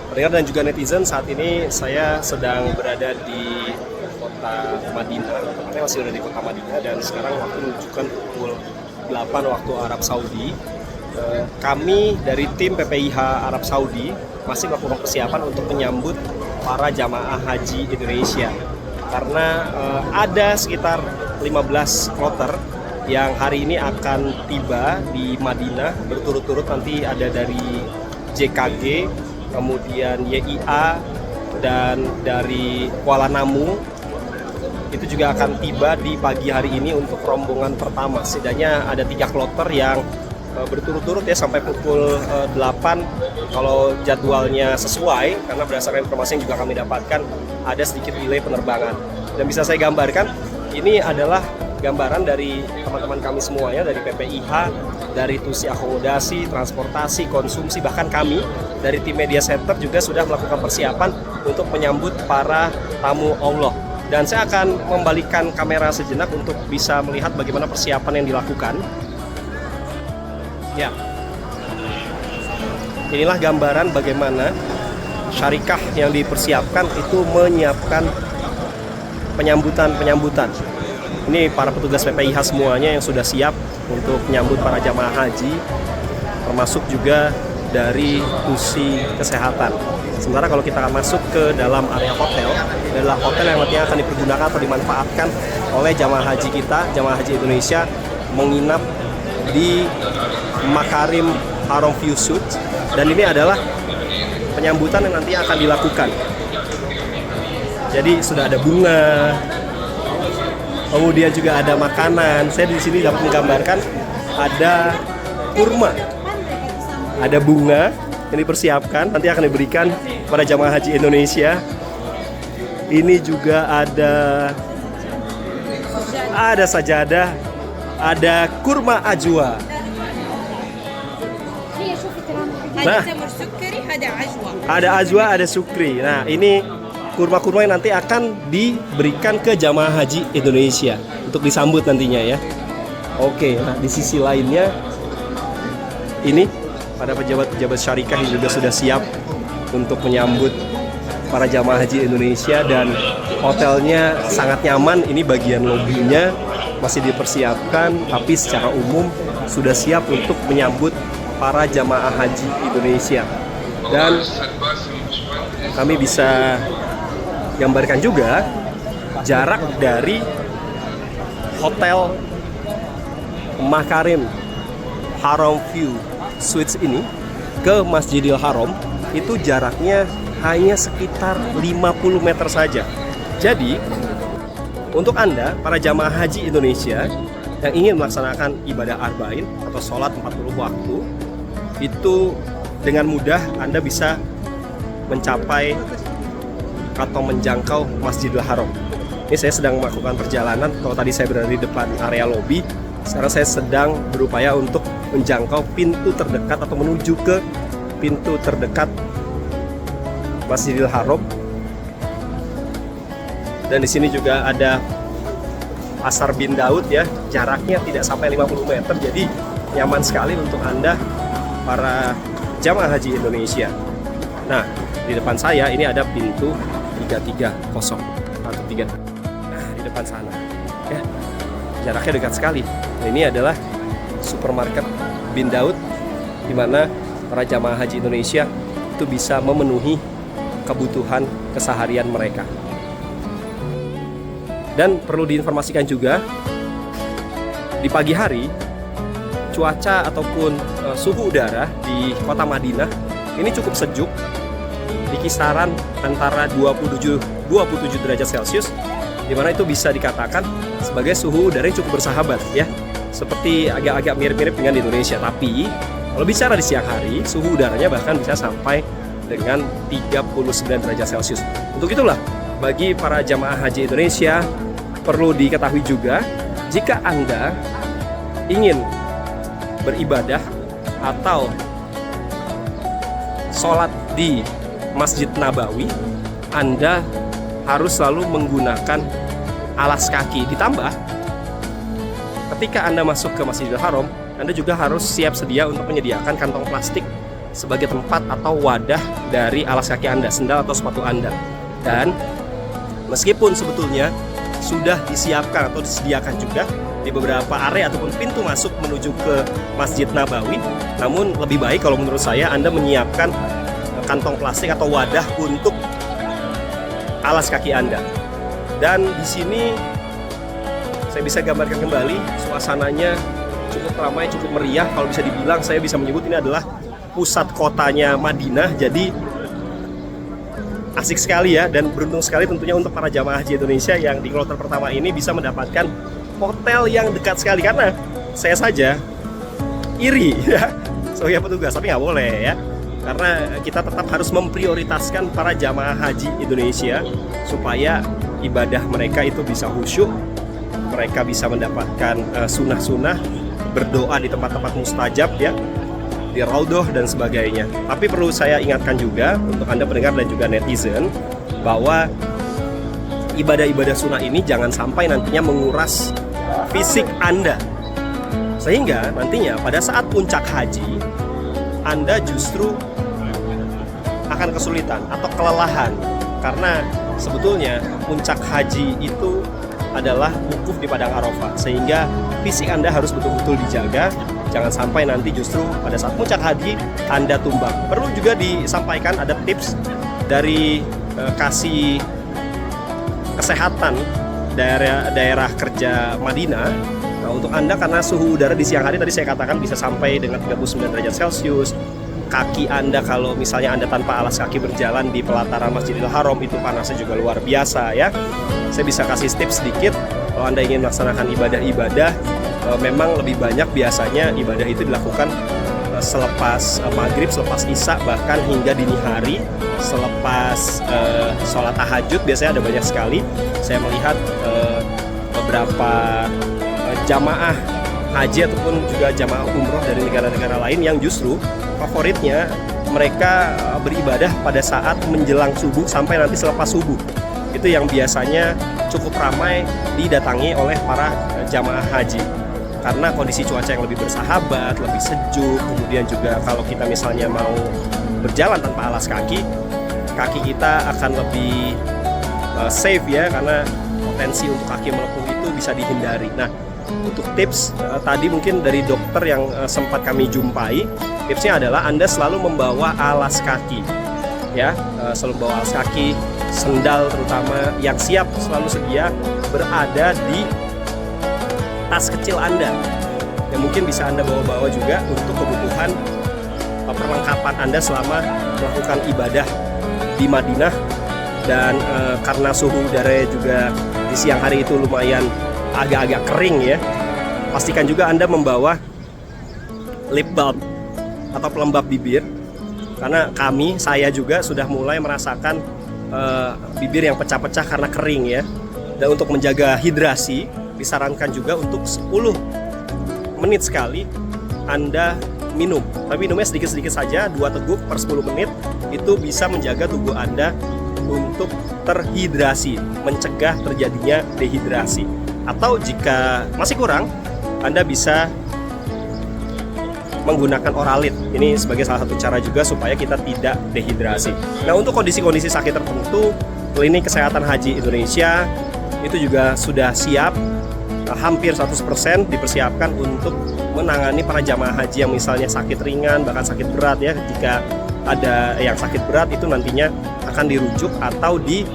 Pendengar dan juga netizen, saat ini saya sedang berada di kota Madinah, tepatnya masih ada di kota Madinah, dan sekarang waktu menunjukkan pukul 8 waktu Arab Saudi. Kami dari tim PPIH Arab Saudi masih melakukan persiapan untuk menyambut para jamaah haji Indonesia. Karena ada sekitar 15 kloter yang hari ini akan tiba di Madinah berturut-turut. Nanti ada dari JKG, kemudian YIA, dan dari Kuala Namu. Itu juga akan tiba di pagi hari ini untuk rombongan pertama. Setidaknya ada 3 kloter yang berturut-turut ya sampai pukul 8 kalau jadwalnya sesuai, karena berdasarkan informasi yang juga kami dapatkan ada sedikit delay penerbangan. Dan bisa saya gambarkan, ini adalah gambaran dari teman-teman kami semuanya, dari PPIH, dari tusi akomodasi, transportasi, konsumsi, bahkan kami dari tim media center juga sudah melakukan persiapan untuk menyambut para tamu Allah. Dan saya akan membalikan kamera sejenak untuk bisa melihat bagaimana persiapan yang dilakukan. Ya, inilah gambaran bagaimana syarikah yang dipersiapkan itu menyiapkan penyambutan. Ini para petugas PPIH semuanya yang sudah siap untuk menyambut para jamaah haji, termasuk juga dari tusi kesehatan. Sementara kalau kita akan masuk ke dalam area hotel, adalah hotel yang nantinya akan dipergunakan atau dimanfaatkan oleh jamaah haji kita, jamaah haji Indonesia, menginap di Makarim Haram View Suite. Dan ini adalah penyambutan yang nanti akan dilakukan. Jadi sudah ada bunga, kemudian juga ada makanan. Saya di sini dapat menggambarkan ada kurma, ada bunga yang dipersiapkan, nanti akan diberikan pada jamaah haji Indonesia. Ini juga ada sajadah, ada kurma ajwa. Nah, ada ajwa, ada sukri. Nah, ini kurma-kurma yang nanti akan diberikan ke jamaah haji Indonesia untuk disambut nantinya ya. Oke, nah di sisi lainnya ini pada pejabat-pejabat syarikah yang juga sudah siap untuk menyambut para jamaah haji Indonesia, dan hotelnya sangat nyaman. Ini bagian lobinya masih dipersiapkan, tapi secara umum sudah siap untuk menyambut para jamaah haji Indonesia. Dan kami bisa gambarkan juga jarak dari hotel Makarim Haram View Suites ini ke Masjidil Haram itu jaraknya hanya sekitar 50 meter saja. Jadi untuk Anda para jamaah haji Indonesia yang ingin melaksanakan ibadah arba'in atau sholat 40 waktu, itu dengan mudah Anda bisa mencapai atau menjangkau Masjidil Haram. Ini saya sedang melakukan perjalanan. Kalau tadi saya berada di depan area lobi, sekarang saya sedang berupaya untuk menjangkau pintu terdekat atau menuju ke pintu terdekat Masjidil Haram. Dan di sini juga ada Pasar Bin Daud ya, jaraknya tidak sampai 50 meter, jadi nyaman sekali untuk Anda para jamaah haji Indonesia. Nah, di depan saya ini ada pintu 330 atau 3. Nah, di depan sana ya, jaraknya dekat sekali. Nah, ini adalah supermarket Bin Daud, di mana para jamaah haji Indonesia itu bisa memenuhi kebutuhan keseharian mereka. Dan perlu diinformasikan juga, di pagi hari cuaca ataupun suhu udara di kota Madinah ini cukup sejuk, di kisaran antara 27 derajat Celcius, di mana itu bisa dikatakan sebagai suhu udara yang cukup bersahabat ya, seperti agak-agak mirip-mirip dengan di Indonesia. Tapi kalau bicara di siang hari, suhu udaranya bahkan bisa sampai dengan 39 derajat Celcius. Untuk itulah, bagi para jamaah haji Indonesia perlu diketahui juga, jika Anda ingin beribadah atau sholat di Masjid Nabawi, Anda harus selalu menggunakan alas kaki. Ditambah, ketika Anda masuk ke Masjidil Haram, Anda juga harus siap sedia untuk menyediakan kantong plastik sebagai tempat atau wadah dari alas kaki Anda, sendal atau sepatu Anda. Dan meskipun sebetulnya sudah disiapkan atau disediakan juga di beberapa area ataupun pintu masuk menuju ke Masjid Nabawi, namun lebih baik kalau menurut saya Anda menyiapkan kantong plastik atau wadah untuk alas kaki Anda. Dan di sini saya bisa gambarkan kembali suasananya cukup ramai, cukup meriah. Kalau bisa dibilang, saya bisa menyebut ini adalah pusat kotanya Madinah. Jadi asik sekali ya, dan beruntung sekali tentunya untuk para jamaah haji Indonesia yang di kloter pertama ini bisa mendapatkan hotel yang dekat sekali. Karena saya saja iri ya sebagai petugas, tapi nggak boleh ya, karena kita tetap harus memprioritaskan para jamaah haji Indonesia supaya ibadah mereka itu bisa khusyuk, mereka bisa mendapatkan sunnah-sunnah, berdoa di tempat-tempat mustajab ya, di Raudhah dan sebagainya. Tapi perlu saya ingatkan juga untuk Anda pendengar dan juga netizen bahwa ibadah-ibadah sunnah ini jangan sampai nantinya menguras fisik Anda, sehingga nantinya pada saat puncak haji Anda justru akan kesulitan atau kelelahan. Karena sebetulnya puncak haji itu adalah wukuf di Padang Arafah, sehingga fisik Anda harus betul-betul dijaga. Jangan sampai nanti justru pada saat puncak haji Anda tumbang. Perlu juga disampaikan ada tips dari kasih kesehatan daerah kerja Madinah. Nah, untuk Anda, karena suhu udara di siang hari tadi saya katakan bisa sampai dengan 39 derajat Celcius. Kaki Anda kalau misalnya Anda tanpa alas kaki berjalan di pelataran Masjidil Haram itu panasnya juga luar biasa ya. Saya bisa kasih tips sedikit. Kalau Anda ingin melaksanakan ibadah-ibadah, memang lebih banyak biasanya ibadah itu dilakukan selepas maghrib, selepas isya, bahkan hingga dini hari, selepas sholat tahajud biasanya ada banyak sekali. Saya melihat beberapa jamaah haji ataupun juga jamaah umroh dari negara-negara lain yang justru favoritnya mereka beribadah pada saat menjelang subuh sampai nanti selepas subuh. Itu yang biasanya cukup ramai didatangi oleh para jamaah haji, karena kondisi cuaca yang lebih bersahabat, lebih sejuk. Kemudian juga kalau kita misalnya mau berjalan tanpa alas kaki, kaki kita akan lebih safe ya, karena potensi untuk kaki melepuh itu bisa dihindari. Nah, untuk tips tadi mungkin dari dokter yang sempat kami jumpai, tipsnya adalah Anda selalu membawa alas kaki ya, selalu membawa alas kaki, sendal terutama yang siap selalu sedia berada di tas kecil Anda, yang mungkin bisa Anda bawa-bawa juga untuk kebutuhan perlengkapan Anda selama melakukan ibadah di Madinah. Dan karena suhu udara juga di siang hari itu lumayan agak-agak kering ya, pastikan juga Anda membawa lip balm atau pelembab bibir, karena saya juga sudah mulai merasakan bibir yang pecah-pecah karena kering ya. Dan untuk menjaga hidrasi, disarankan juga untuk 10 menit sekali Anda minum, tapi minumnya sedikit-sedikit saja, 2 teguk per 10 menit. Itu bisa menjaga tubuh Anda untuk terhidrasi, mencegah terjadinya dehidrasi. Atau jika masih kurang, Anda bisa menggunakan oralit. Ini sebagai salah satu cara juga supaya kita tidak dehidrasi. Nah, untuk kondisi-kondisi sakit tertentu, Klinik Kesehatan Haji Indonesia itu juga sudah siap, hampir 100% dipersiapkan untuk menangani para jamaah haji yang misalnya sakit ringan, bahkan sakit berat ya. Jika ada yang sakit berat itu nantinya akan dirujuk atau dirujuk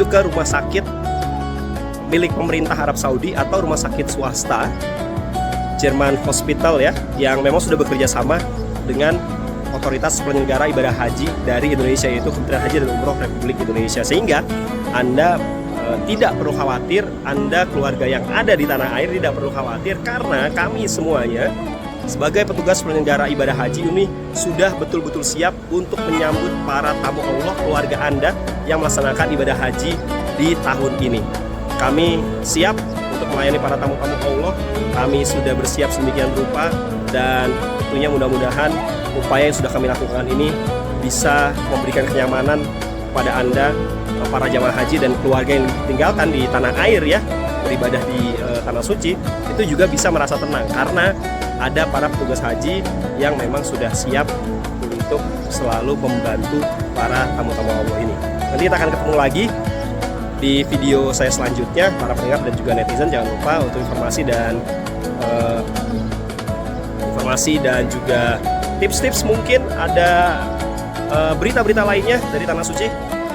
ke rumah sakit milik pemerintah Arab Saudi atau rumah sakit swasta German Hospital ya, yang memang sudah bekerja sama dengan otoritas penyelenggara ibadah haji dari Indonesia, yaitu Kementerian Haji dan Umroh Republik Indonesia. Sehingga Anda tidak perlu khawatir, Anda keluarga yang ada di tanah air tidak perlu khawatir, karena kami semuanya sebagai petugas penyelenggara ibadah haji ini sudah betul-betul siap untuk menyambut para tamu Allah, keluarga Anda yang melaksanakan ibadah haji di tahun ini. Kami siap untuk melayani para tamu-tamu Allah. Kami sudah bersiap sedemikian rupa, dan tentunya mudah-mudahan upaya yang sudah kami lakukan ini bisa memberikan kenyamanan kepada Anda, para jamaah haji dan keluarga yang ditinggalkan di tanah air ya, beribadah di Tanah Suci itu juga bisa merasa tenang karena ada para petugas haji yang memang sudah siap untuk selalu membantu para tamu-tamu Allah ini. Nanti kita akan ketemu lagi di video saya selanjutnya, para pendengar dan juga netizen. Jangan lupa untuk informasi dan juga tips-tips, mungkin ada berita-berita lainnya dari Tanah Suci.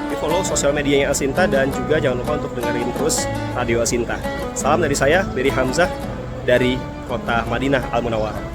Di follow sosial medianya Asinta dan juga jangan lupa untuk dengerin terus Radio Asinta. Salam dari saya, Beri Hamzah dari Kota Madinah Al Munawwarah.